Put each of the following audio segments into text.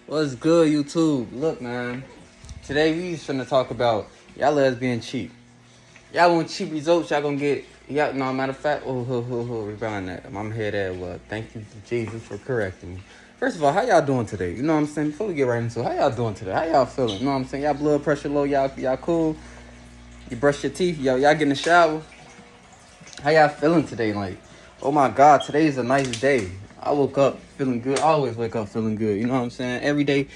What's good, YouTube? Look, man. Today we just finna talk about y'all ass being cheap. Y'all want cheap results, y'all gonna get. Y'all, no, matter of fact, rewind that. I'm head at what? Thank you, Jesus, for correcting me. First of all, how y'all doing today? You know what I'm saying? Before we get right into it, how y'all doing today? How y'all feeling? You know what I'm saying? Y'all blood pressure low, y'all cool? You brush your teeth, y'all get in the shower? How y'all feeling today? Like, oh my God, today is a nice day. I woke up feeling good. I always wake up feeling good. You know what I'm saying? Every day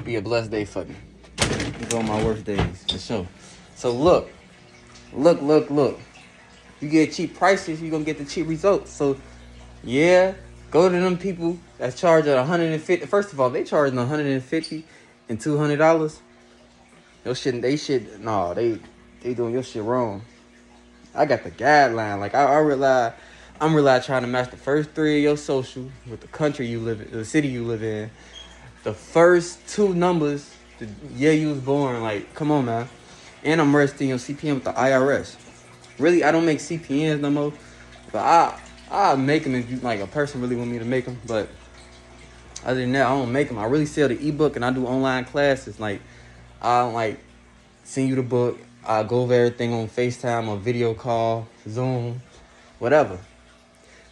be a blessed day for me. These are my worst days, for sure. So look. You get cheap prices, you gonna get the cheap results. So yeah, go to them people that charge at $150. First of all, they charging $150 and $200. They doing your shit wrong. I got the guideline. Like I'm rely trying to match the first three of your social with the country you live in, the city you live in. The first two numbers, the year you was born. Like, come on, man. And I'm registering your CPN with the IRS. Really, I don't make CPNs no more. But I make them if you, like, a person really want me to make them. But other than that, I don't make them. I really sell the ebook and I do online classes. Like, I don't, like, send you the book. I go over everything on FaceTime or video call, Zoom, whatever.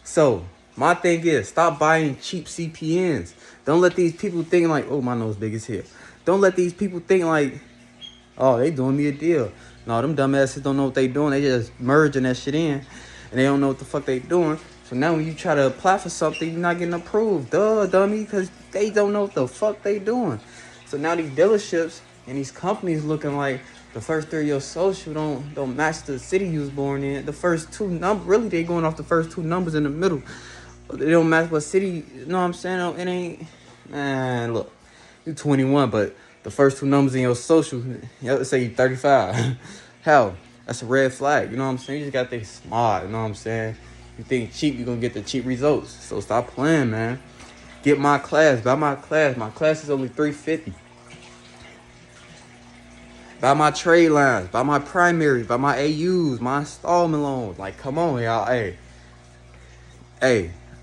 So, my thing is, stop buying cheap CPNs. Don't let these people think like, oh, my nose big as hell. Don't let these people think like, oh, they doing me a deal. No, them dumbasses don't know what they doing. They just merging that shit in, and they don't know what the fuck they doing. So now when you try to apply for something, you're not getting approved. Duh, dummy, because they don't know what the fuck they doing. So now these dealerships and these companies looking like the first three of your social don't match the city you was born in. The first two numbers, really, they going off the first two numbers in the middle. They don't match what city, you know what I'm saying? It ain't, man, look, you 21, but the first two numbers in your social, let's say you 35. Hell, that's a red flag, you know what I'm saying? You just gotta think smart, you know what I'm saying? You think cheap, you're gonna get the cheap results. So stop playing, man. Get my class, buy my class. My class is only $350. Buy my trade lines, buy my primaries, buy my AUs, my installment loans. Like, come on, y'all. Hey,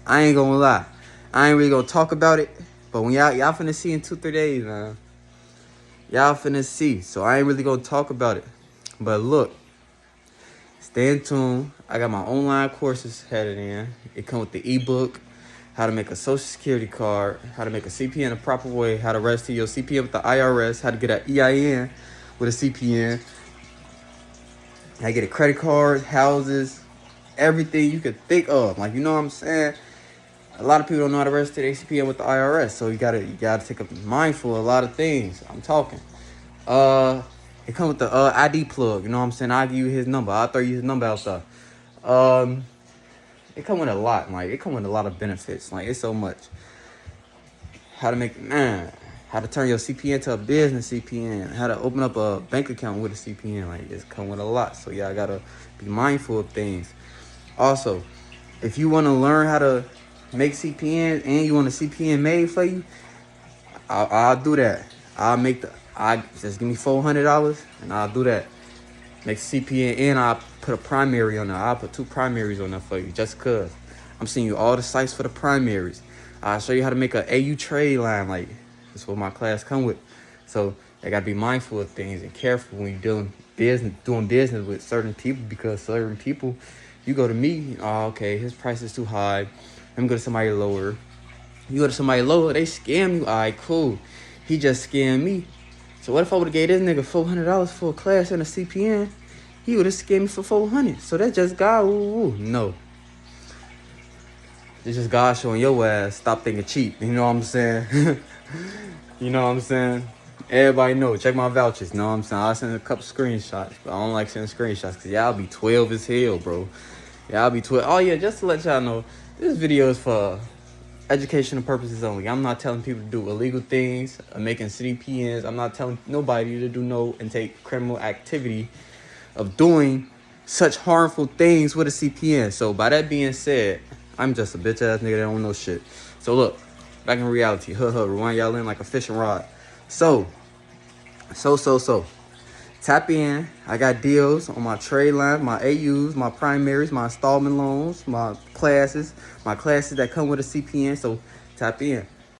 I ain't gonna lie. I ain't really gonna talk about it. But when y'all finna see in 2-3 days, man. Y'all finna see. So I ain't really gonna talk about it. But look, stay in tune. I got my online courses headed in. It come with the ebook, how to make a social security card, how to make a CPN the proper way, how to register your CPN with the IRS, how to get an EIN with a CPN, how to get a credit card, houses, everything you could think of. Like, you know what I'm saying? A lot of people don't know how to register their CPN with the IRS, so you gotta take a mindful of a lot of things. I'm talking. It comes with the ID plug. You know what I'm saying? I'll give you his number. I'll throw you his number out there. It come with a lot. Like, it come with a lot of benefits. Like, it's so much. How to turn your CPN to a business CPN. How to open up a bank account with a CPN. Like, it's come with a lot. So y'all gotta be mindful of things. Also, if you want to learn how to make CPN and you want a CPN made for you, I'll do that. I just give me $400 and I'll do that. Make CPN and I'll put a primary on there. I'll put 2 primaries on there for you just cause. I'm seeing you all the sites for the primaries. I'll show you how to make an AU trade line. Like, that's what my class come with. So I gotta be mindful of things and careful when you're doing business with certain people, because certain people, you go to me, oh, okay, his price is too high. Let me go to somebody lower. You go to somebody lower, they scam you. All right, cool. He just scammed me. So what if I would have gave this nigga $400 for a class and a CPN? He would have scammed me for $400. So that's just God. Ooh. No. It's just God showing your ass stop thinking cheap. You know what I'm saying? You know what I'm saying? Everybody know. Check my vouchers. You know what I'm saying? I'll send a couple screenshots. But I don't like sending screenshots because y'all be 12 as hell, bro. Y'all be 12. Oh, yeah, just to let y'all know, this video is for educational purposes only. I'm not telling people to do illegal things or making CPNs. I'm not telling nobody to do no and take criminal activity of doing such harmful things with a CPN. So by that being said, I'm just a bitch ass nigga that don't know shit. So look, back in reality, rewind y'all in like a fishing rod. So tap in. I got deals on my trade lines, my AUs, my primaries, my installment loans, my classes that come with a CPN. So tap in.